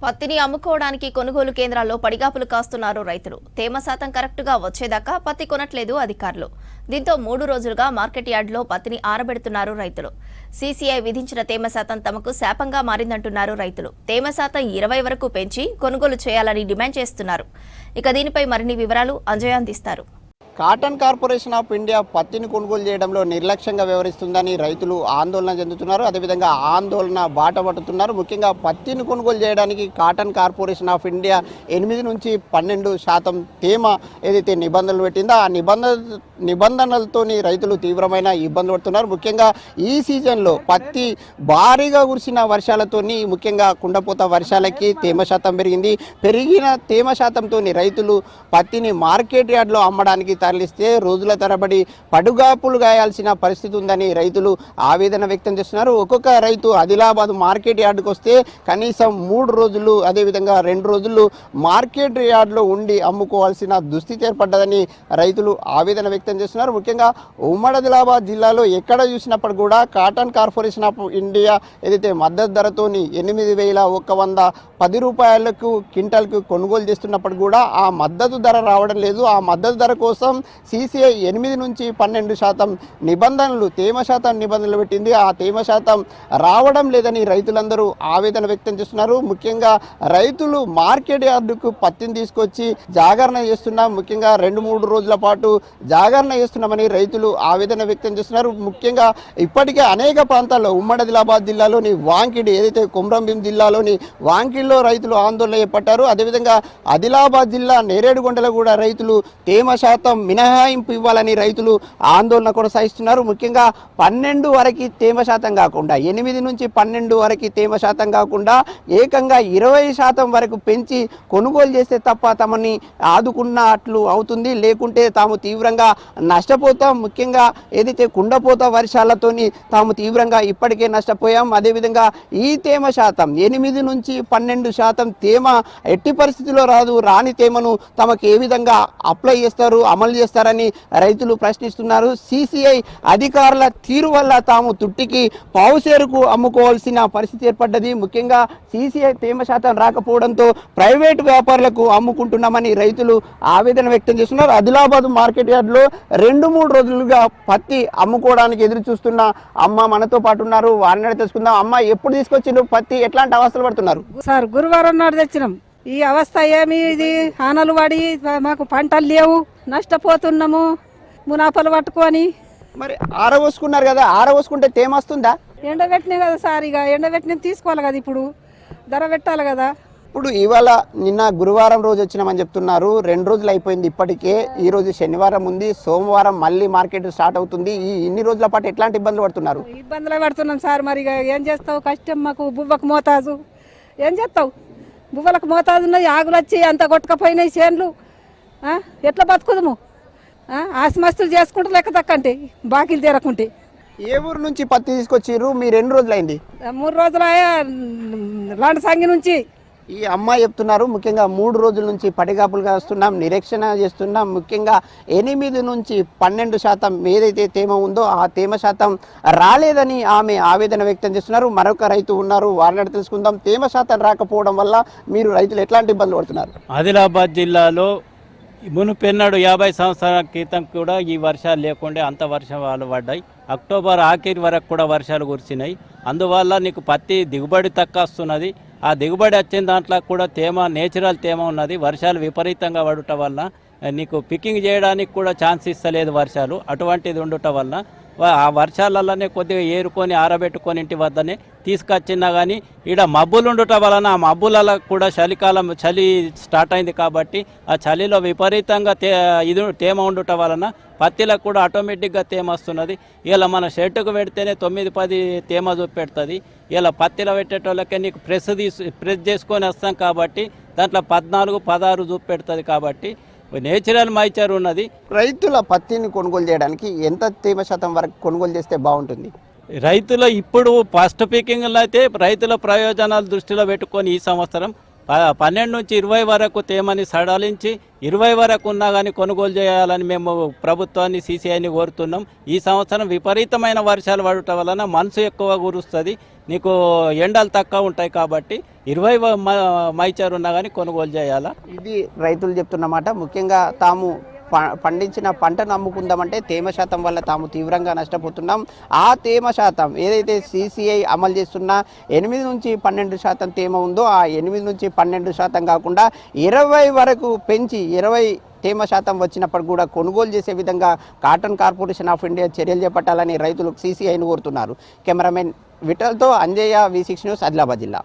పత్తిని అమ్ముకోవడానికి కొనుగోలు కేంద్రాల్లో పడిగాపులు కాస్తున్నారు రైతులు. తేమ శాతం కరెక్టుగా వచ్చేదాకా పత్తి కొనట్లేదు అధికారులు. దీంతో 3 రోజులుగా మార్కెట్ యార్డులో పత్తిని ఆరబెడుతున్నారు రైతులు. సీసీఐ విధించిన తేమ శాతం తమకు శాపంగా మారిందంటున్నారు రైతులు. తేమ శాతం 20 వరకు పెంచి కొనుగోలు చేయాలని డిమాండ్ చేస్తున్నారు. ఇక దీనిపై మరిన్ని వివరాలు అంజయ్ అందిస్తారు. కాటన్ కార్పొరేషన్ ఆఫ్ ఇండియా పత్తిని కొనుగోలు చేయడంలో నిర్లక్ష్యంగా వ్యవహరిస్తుందని రైతులు ఆందోళన చెందుతున్నారు. అదేవిధంగా ఆందోళన బాట పడుతున్నారు. ముఖ్యంగా పత్తిని కొనుగోలు చేయడానికి కాటన్ కార్పొరేషన్ ఆఫ్ ఇండియా 8 నుంచి 12% తేమ ఏదైతే నిబంధనలు పెట్టిందో ఆ నిబంధనలతోని రైతులు తీవ్రమైన ఇబ్బందులు పడుతున్నారు. ముఖ్యంగా ఈ సీజన్లో పత్తి భారీగా కురిసిన వర్షాలతోని ముఖ్యంగా కుండపోత వర్షాలకి తేమ శాతం పెరిగింది. పెరిగిన తేమ శాతంతో రైతులు పత్తిని మార్కెట్ యార్డ్లో అమ్మడానికి తరలిస్తే రోజుల తరబడి పడుగాపులు గాయాల్సిన పరిస్థితి ఉందని రైతులు ఆవేదన వ్యక్తం చేస్తున్నారు. ఒక్కొక్క రైతు ఆదిలాబాద్ మార్కెట్ యార్డుకు వస్తే కనీసం 3 రోజులు అదేవిధంగా 2 రోజులు మార్కెట్ యార్డులో ఉండి అమ్ముకోవాల్సిన దుస్థితి ఏర్పడ్డదని రైతులు ఆవేదన వ్యక్తం చేస్తున్నారు. ముఖ్యంగా ఉమ్మడి ఆదిలాబాద్ జిల్లాలో ఎక్కడ చూసినప్పుడు కూడా కాటన్ కార్పొరేషన్ ఆఫ్ ఇండియా ఏదైతే మద్దతు ధరతోని 8,110 రూపాయలకు క్వింటాల్కు కొనుగోలు చేస్తున్నప్పుడు కూడా ఆ మద్దతు ధర రావడం లేదు. ఆ మద్దతు ధర కోసం సీసీఐ 8 నుంచి 12% నిబంధనలు తేమ శాతం నిబంధనలు పెట్టింది. ఆ తేమ శాతం రావడం లేదని రైతులందరూ ఆవేదన వ్యక్తం చేస్తున్నారు. ముఖ్యంగా రైతులు మార్కెట్ యార్డుకు పత్తిని తీసుకొచ్చి జాగరణ చేస్తున్నాం, ముఖ్యంగా 2-3 రోజుల పాటు జాగరణ చేస్తున్నామని రైతులు ఆవేదన వ్యక్తం చేస్తున్నారు. ముఖ్యంగా ఇప్పటికే అనేక ప్రాంతాల్లో ఉమ్మడి ఆదిలాబాద్ జిల్లాలోని వాంకిడి ఏదైతే కొమ్రంభీం జిల్లాలోని వాంకిడిలో రైతులు ఆందోళన చేపట్టారు. అదేవిధంగా ఆదిలాబాద్ జిల్లా నేరేడుగొండలో కూడా రైతులు తేమ శాతం మినహాయింపు ఇవ్వాలని రైతులు ఆందోళన కొనసాగిస్తున్నారు. ముఖ్యంగా 12 వరకు తేమ శాతం కాకుండా 8 నుంచి 12 వరకు తేమ శాతం కాకుండా ఏకంగా 20% వరకు పెంచి కొనుగోలు చేస్తే తప్ప తమని ఆదుకున్నట్లు అవుతుంది, లేకుంటే తాము తీవ్రంగా నష్టపోతాం. ముఖ్యంగా ఏదైతే కుండపోత వర్షాలతోని తాము తీవ్రంగా ఇప్పటికే నష్టపోయాం. అదేవిధంగా ఈ తేమ శాతం 8 నుంచి 12% తేమ ఎట్టి పరిస్థితిలో రాదు. రాని తేమను తమకు ఏ విధంగా అప్లై చేస్తారు, అమలు చేస్తారని రైతులు ప్రశ్నిస్తున్నారు. సీసీఐ అధికారుల తీరు వల్ల తాము తుట్టికి పావుసేరుకు అమ్ముకోవాల్సిన పరిస్థితి ఏర్పడ్డది. ముఖ్యంగా సీసీఐ తేమ శాతం రాకపోవడంతో ప్రైవేటు వ్యాపారులకు అమ్ముకుంటున్నామని రైతులు ఆవేదన వ్యక్తం చేస్తున్నారు. ఆదిలాబాద్ మార్కెట్ యార్డ్లో 2-3 రోజులుగా పత్తి అమ్ముకోవడానికి ఎదురు చూస్తున్న అమ్మ మనతో పాటు ఉన్నారు. వారిని తెలుసుకుందాం. అమ్మ, ఎప్పుడు తీసుకొచ్చిండ్రు పత్తి? ఎట్లాంటి అవస్థలు పడుతున్నారు? సార్, గురువారం నాడు తెచ్చినాం. ఈ అవస్థ ఏమి, ఇది ఆనలు పడి మాకు పంటలు లేవు, నష్టపోతున్నాము మునాపలు పట్టుకొని. మరి ఆరవోసుకున్నారు కదా, ఆరవోసుకుంటే తేమ వస్తుందా? ఎండబెట్టినా కదా సార్, ఇక ఎండబెట్టిన తీసుకోవాలి కదా, ఇప్పుడు ధర పెట్టాలి కదా. ఇప్పుడు ఇవాళ నిన్న గురువారం రోజు వచ్చినామని చెప్తున్నారు. 2 రోజులు అయిపోయింది ఇప్పటికే. ఈ రోజు శనివారం ఉంది, సోమవారం మళ్ళీ మార్కెట్ స్టార్ట్ అవుతుంది. ఈ ఇన్ని రోజుల పాటు ఎట్లాంటి ఇబ్బందులు పడుతున్నారు? ఇబ్బందులు పడుతున్నాం సార్. మరి ఇక ఏం చేస్తావు, కష్టం మాకు. బువ్వకు మోతాజు ఏం చేస్తావు, బువ్వలకు మోతాజు ఉన్నాయి, ఆగులు వచ్చి అంత కొట్టుకపోయినాయి చేన్లు. ఎట్లా బతుకుదము? ఆస్మస్తులు చేసుకుంటూ లెక్క తక్కంటే బాకీలు తీరకుంటే. ఏ ఊరు నుంచి పత్తి తీసుకొచ్చిర్రు? మీరు 2 రోజులు అయింది? 3 రోజులు లాంటి సంగి నుంచి. ఈ అమ్మాయి చెప్తున్నారు ముఖ్యంగా 3 రోజుల నుంచి పడిగాపులుగా వస్తున్నాం, నిరీక్షణ చేస్తున్నాం. ముఖ్యంగా 8 నుంచి 12% ఏదైతే తేమ ఉందో ఆ తేమ శాతం రాలేదని ఆమె ఆవేదన వ్యక్తం చేస్తున్నారు. మరొక రైతు ఉన్నారు, వారిని తెలుసుకుందాం. తేమ శాతం రాకపోవడం వల్ల మీరు రైతులు ఎట్లాంటి ఇబ్బందులు పడుతున్నారు? ఆదిలాబాద్ జిల్లాలో మునుపెన్నడు 50 సంవత్సరాల క్రితం కూడా ఈ వర్షాలు లేకుండా అంత వర్షాలు పడ్డాయి. అక్టోబర్ ఆఖరి వరకు కూడా వర్షాలు కురిసినాయి. అందువల్ల నీకు పత్తి దిగుబడి తక్కువ వస్తున్నది. ఆ దిగుబడి వచ్చిన దాంట్లో కూడా తేమ, నేచురల్ తేమ ఉన్నది. వర్షాలు విపరీతంగా పడటం వల్ల నీకు పికింగ్ చేయడానికి కూడా ఛాన్స్ ఇస్తలేదు వర్షాలు. అటువంటిది ఉండటం వల్ల ఆ వర్షాలలోనే కొద్దిగా ఏరుకొని ఆరబెట్టుకొని ఇంటి వద్దనే తీసుకొచ్చినా కానీ ఈడ మబ్బులు ఉండటం వలన ఆ మబ్బులలో కూడా చలి స్టార్ట్ అయింది కాబట్టి ఆ చలిలో విపరీతంగా తేమ ఉండటం వలన పత్తిలకు కూడా ఆటోమేటిక్గా తేమ వస్తున్నది. ఇలా మన షర్టుకు పెడితేనే 9-10 తేమ చూపెడుతుంది. ఇలా పత్తిలో పెట్టేటోళ్ళకే నీకు ప్రెస్ చేసుకొని వస్తాం కాబట్టి దాంట్లో 14-16 చూపెడుతుంది. కాబట్టి నేచురల్ మైచర్ ఉన్నది. రైతుల పత్తిని కొనుగోలు చేయడానికి ఎంత తేమ శాతం వరకు కొనుగోలు చేస్తే బాగుంటుంది? రైతుల ఇప్పుడు ఫస్ట్ పీకింగ్లో అయితే రైతుల ప్రయోజనాలు దృష్టిలో పెట్టుకొని ఈ సంవత్సరం 12 నుంచి 20 వరకు తేమని సడలించి 20 వరకు ఉన్నా కానీ కొనుగోలు చేయాలని మేము ప్రభుత్వాన్ని సీసీఐని కోరుతున్నాం. ఈ సంవత్సరం విపరీతమైన వర్షాలు పడటం వలన మనసు ఎక్కువ కురుస్తుంది. నీకు ఎండలు తక్కువ ఉంటాయి కాబట్టి 20 మైచర్ ఉన్నా కానీ కొనుగోలు చేయాలా. ఇది రైతులు చెప్తున్నమాట. ముఖ్యంగా తాము పండించిన పంటను అమ్ముకుందామంటే తేమ శాతం వల్ల తాము తీవ్రంగా నష్టపోతున్నాం. ఆ తేమ శాతం ఏదైతే CCI అమలు చేస్తున్న 8 నుంచి 12% తేమ ఉందో ఆ 8 నుంచి 12% కాకుండా 20 వరకు పెంచి 20 తేమ శాతం వచ్చినప్పుడు కూడా కొనుగోలు చేసే విధంగా కాటన్ కార్పొరేషన్ ఆఫ్ ఇండియా చర్యలు చేపట్టాలని రైతులు CCIని కోరుతున్నారు. కెమెరామెన్ విఠల్తో అంజయ్య, V6 న్యూస్, ఆదిలాబాద్ జిల్లా.